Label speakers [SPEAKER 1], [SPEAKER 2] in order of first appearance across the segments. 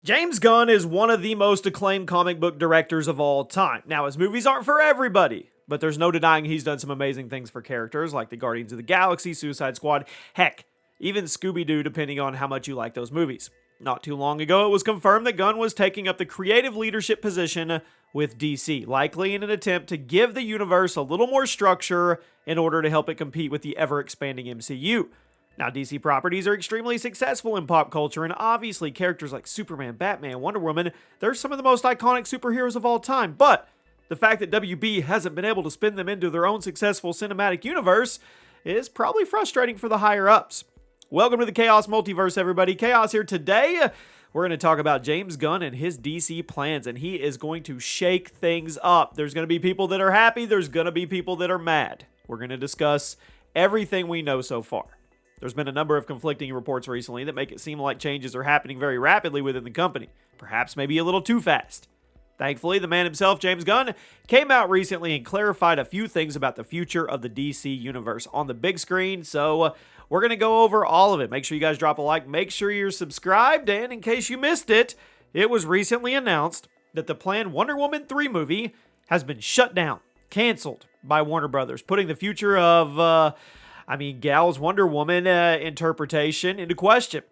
[SPEAKER 1] James Gunn is one of the most acclaimed comic book directors of all time. Now, his movies aren't for everybody, but there's no denying he's done some amazing things for characters like the Guardians of the Galaxy, Suicide Squad, heck, even Scooby-Doo, depending on how much you like those movies. Not too long ago, it was confirmed that Gunn was taking up the creative leadership position with DC, likely in an attempt to give the universe a little more structure in order to help it compete with the ever-expanding MCU. Now, DC properties are extremely successful in pop culture, and obviously characters like Superman, Batman, Wonder Woman, they're some of the most iconic superheroes of all time, but the fact that WB hasn't been able to spin them into their own successful cinematic universe is probably frustrating for the higher-ups. Welcome to the Chaos Multiverse, everybody. Chaos here today. We're going to talk about James Gunn and his DC plans, and he is going to shake things up. There's going to be people that are happy. There's going to be people that are mad. We're going to discuss everything we know so far. There's been a number of conflicting reports recently that make it seem like changes are happening very rapidly within the company, perhaps maybe a little too fast. Thankfully, the man himself, James Gunn, came out recently and clarified a few things about the future of the DC universe on the big screen, so we're going to go over all of it. Make sure you guys drop a like, make sure you're subscribed, and in case you missed it, it was recently announced that the planned Wonder Woman 3 movie has been shut down, canceled by Warner Brothers, putting the future of Gal's Wonder Woman interpretation into question.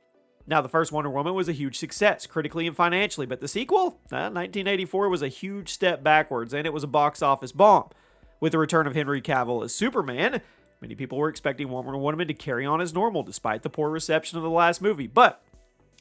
[SPEAKER 1] Now, the first Wonder Woman was a huge success, critically and financially, but the sequel, 1984, was a huge step backwards, and it was a box office bomb. With the return of Henry Cavill as Superman, many people were expecting Wonder Woman to carry on as normal, despite the poor reception of the last movie, but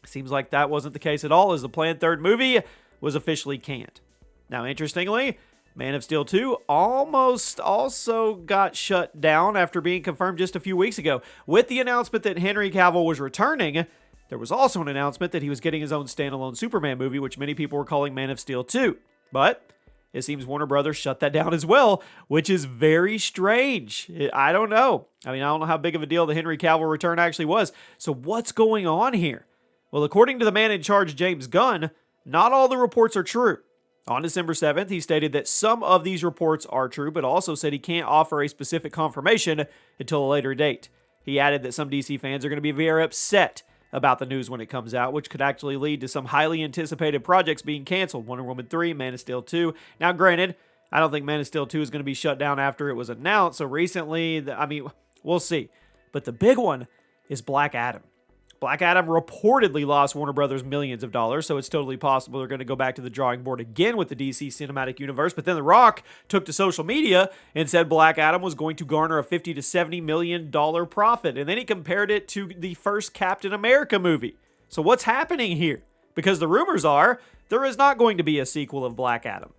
[SPEAKER 1] it seems like that wasn't the case at all, as the planned third movie was officially canned. Now, interestingly, Man of Steel 2 almost also got shut down after being confirmed just a few weeks ago. With the announcement that Henry Cavill was returning, there was also an announcement that he was getting his own standalone Superman movie, which many people were calling Man of Steel 2. But it seems Warner Brothers shut that down as well, which is very strange. I don't know. I don't know how big of a deal the Henry Cavill return actually was. So what's going on here? Well, according to the man in charge, James Gunn, not all the reports are true. On December 7th, he stated that some of these reports are true, but also said he can't offer a specific confirmation until a later date. He added that some DC fans are going to be very upset about the news when it comes out, which could actually lead to some highly anticipated projects being canceled. Wonder Woman 3, Man of Steel 2. Now, granted, I don't think Man of Steel 2 is going to be shut down after it was announced, so recently, we'll see. But the big one is Black Adam. Black Adam reportedly lost Warner Brothers millions of dollars, so it's totally possible they're going to go back to the drawing board again with the DC Cinematic Universe. But then The Rock took to social media and said Black Adam was going to garner a $50 to $70 million profit. And then he compared it to the first Captain America movie. So what's happening here? Because the rumors are there is not going to be a sequel of Black Adam.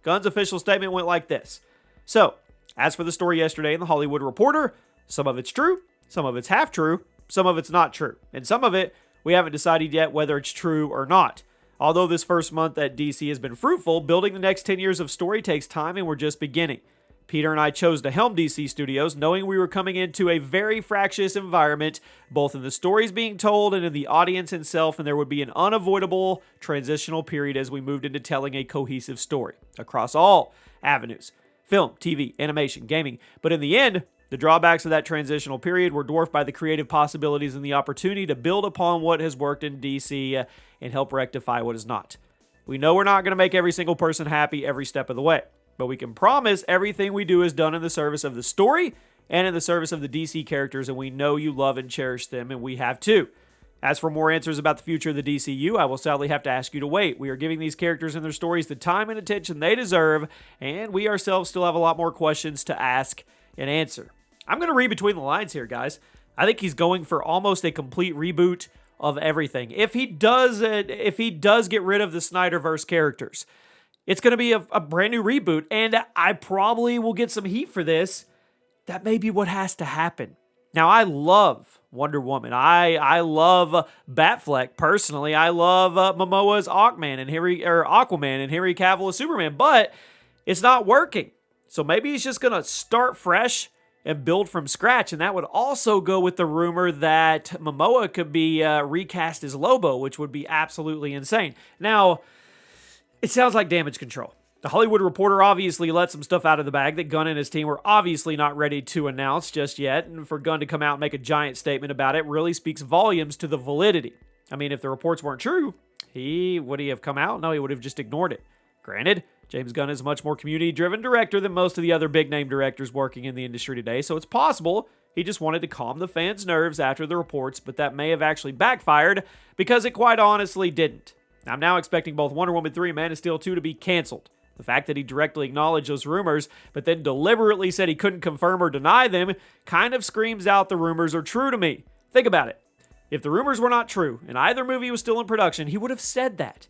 [SPEAKER 1] Gunn's official statement went like this. So, as for the story yesterday in The Hollywood Reporter, some of it's true, some of it's half true, some of it's not true, and some of it, we haven't decided yet whether it's true or not. Although this first month at DC has been fruitful, building the next 10 years of story takes time, and we're just beginning. Peter and I chose to helm DC Studios, knowing we were coming into a very fractious environment, both in the stories being told and in the audience itself, and there would be an unavoidable transitional period as we moved into telling a cohesive story across all avenues: film, TV, animation, gaming. But in the end, the drawbacks of that transitional period were dwarfed by the creative possibilities and the opportunity to build upon what has worked in DC and help rectify what is not. We know we're not going to make every single person happy every step of the way, but we can promise everything we do is done in the service of the story and in the service of the DC characters, and we know you love and cherish them, and we have too. As for more answers about the future of the DCU, I will sadly have to ask you to wait. We are giving these characters and their stories the time and attention they deserve, and we ourselves still have a lot more questions to ask and answer. I'm going to read between the lines here, guys. I think he's going for almost a complete reboot of everything. If he does get rid of the Snyderverse characters, it's going to be a brand new reboot, and I probably will get some heat for this. That may be what has to happen. Now, I love Wonder Woman. I love Batfleck personally. I love Momoa's Aquaman and Henry Cavill as Superman, but it's not working. So maybe he's just going to start fresh and build from scratch, and that would also go with the rumor that Momoa could be recast as Lobo, which would be absolutely insane. Now, it sounds like damage control. The Hollywood Reporter obviously let some stuff out of the bag that Gunn and his team were obviously not ready to announce just yet, and for Gunn to come out and make a giant statement about it really speaks volumes to the validity. If the reports weren't true, Would he have come out? No, he would have just ignored it. Granted, James Gunn is a much more community-driven director than most of the other big-name directors working in the industry today, so it's possible he just wanted to calm the fans' nerves after the reports, but that may have actually backfired because it quite honestly didn't. I'm now expecting both Wonder Woman 3 and Man of Steel 2 to be canceled. The fact that he directly acknowledged those rumors, but then deliberately said he couldn't confirm or deny them, kind of screams out the rumors are true to me. Think about it. If the rumors were not true, and either movie was still in production, he would have said that.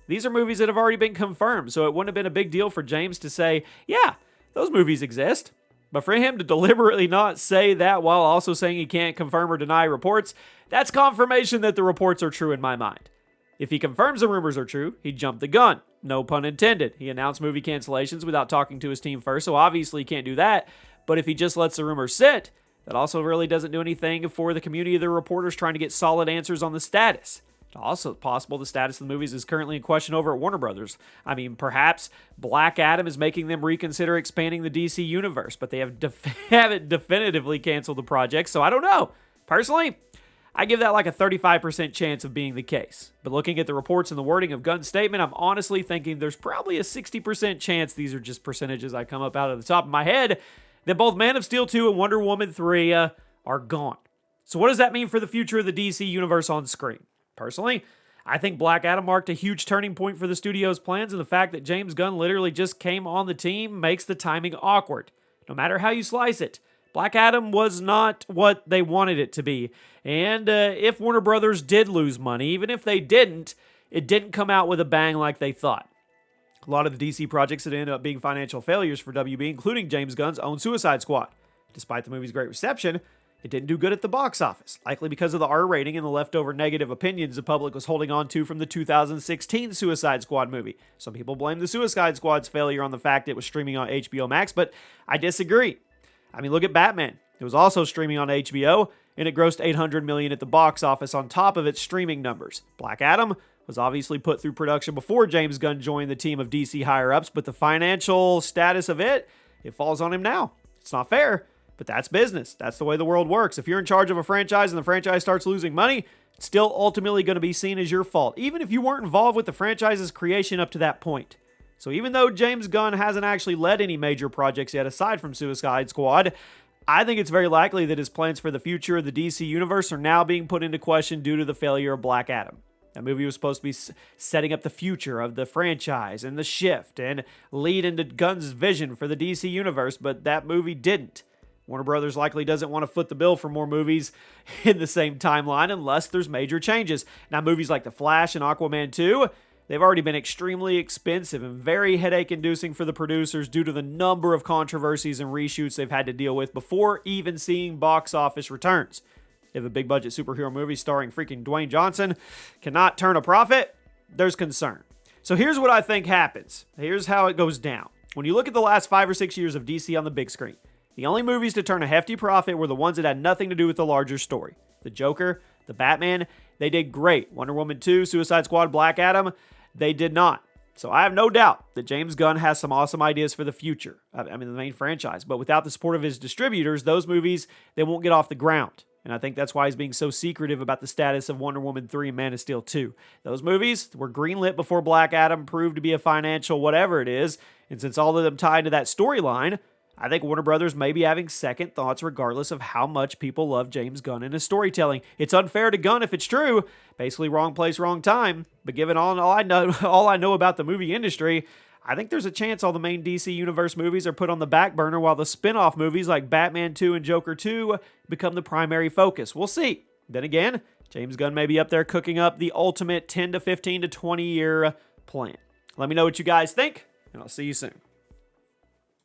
[SPEAKER 1] These are movies that have already been confirmed, so it wouldn't have been a big deal for James to say, yeah, those movies exist. But for him to deliberately not say that while also saying he can't confirm or deny reports, that's confirmation that the reports are true in my mind. If he confirms the rumors are true, he jumped the gun. No pun intended. He announced movie cancellations without talking to his team first, so obviously he can't do that. But if he just lets the rumors sit, that also really doesn't do anything for the community of the reporters trying to get solid answers on the status. It's also possible the status of the movies is currently in question over at Warner Brothers. I mean, perhaps Black Adam is making them reconsider expanding the DC universe, but they haven't definitively canceled the project, so I don't know. Personally, I give that like a 35% chance of being the case. But looking at the reports and the wording of Gunn's statement, I'm honestly thinking there's probably a 60% chance, these are just percentages I come up out of the top of my head, that both Man of Steel 2 and Wonder Woman 3 are gone. So what does that mean for the future of the DC universe on screen? Personally, I think Black Adam marked a huge turning point for the studio's plans, and the fact that James Gunn literally just came on the team makes the timing awkward. No matter how you slice it, Black Adam was not what they wanted it to be. And if Warner Brothers did lose money, even if they didn't, it didn't come out with a bang like they thought. A lot of the DC projects that ended up being financial failures for WB, including James Gunn's own Suicide Squad. Despite the movie's great reception, it didn't do good at the box office, likely because of the R rating and the leftover negative opinions the public was holding on to from the 2016 Suicide Squad movie. Some people blame the Suicide Squad's failure on the fact it was streaming on HBO Max, but I disagree. I mean, look at Batman. It was also streaming on HBO, and it grossed $800 million at the box office on top of its streaming numbers. Black Adam was obviously put through production before James Gunn joined the team of DC higher-ups, but the financial status of it falls on him now. It's not fair. But that's business. That's the way the world works. If you're in charge of a franchise and the franchise starts losing money, it's still ultimately going to be seen as your fault, even if you weren't involved with the franchise's creation up to that point. So even though James Gunn hasn't actually led any major projects yet aside from Suicide Squad, I think it's very likely that his plans for the future of the DC universe are now being put into question due to the failure of Black Adam. That movie was supposed to be setting up the future of the franchise and the shift and lead into Gunn's vision for the DC universe, but that movie didn't. Warner Brothers likely doesn't want to foot the bill for more movies in the same timeline unless there's major changes. Now, movies like The Flash and Aquaman 2, they've already been extremely expensive and very headache-inducing for the producers due to the number of controversies and reshoots they've had to deal with before even seeing box office returns. If a big-budget superhero movie starring freaking Dwayne Johnson cannot turn a profit, there's concern. So here's what I think happens. Here's how it goes down. When you look at the last 5 or 6 years of DC on the big screen, the only movies to turn a hefty profit were the ones that had nothing to do with the larger story. The Joker, the Batman, they did great. Wonder Woman 2, Suicide Squad, Black Adam, they did not. So I have no doubt that James Gunn has some awesome ideas for the future. I mean, the main franchise. But without the support of his distributors, those movies, they won't get off the ground. And I think that's why he's being so secretive about the status of Wonder Woman 3 and Man of Steel 2. Those movies were greenlit before Black Adam proved to be a financial whatever it is. And since all of them tie into that storyline, I think Warner Brothers may be having second thoughts regardless of how much people love James Gunn and his storytelling. It's unfair to Gunn if it's true. Basically, wrong place, wrong time. But given all I know about the movie industry, I think there's a chance all the main DC Universe movies are put on the back burner while the spin-off movies like Batman 2 and Joker 2 become the primary focus. We'll see. Then again, James Gunn may be up there cooking up the ultimate 10 to 15 to 20 year plan. Let me know what you guys think, and I'll see you soon.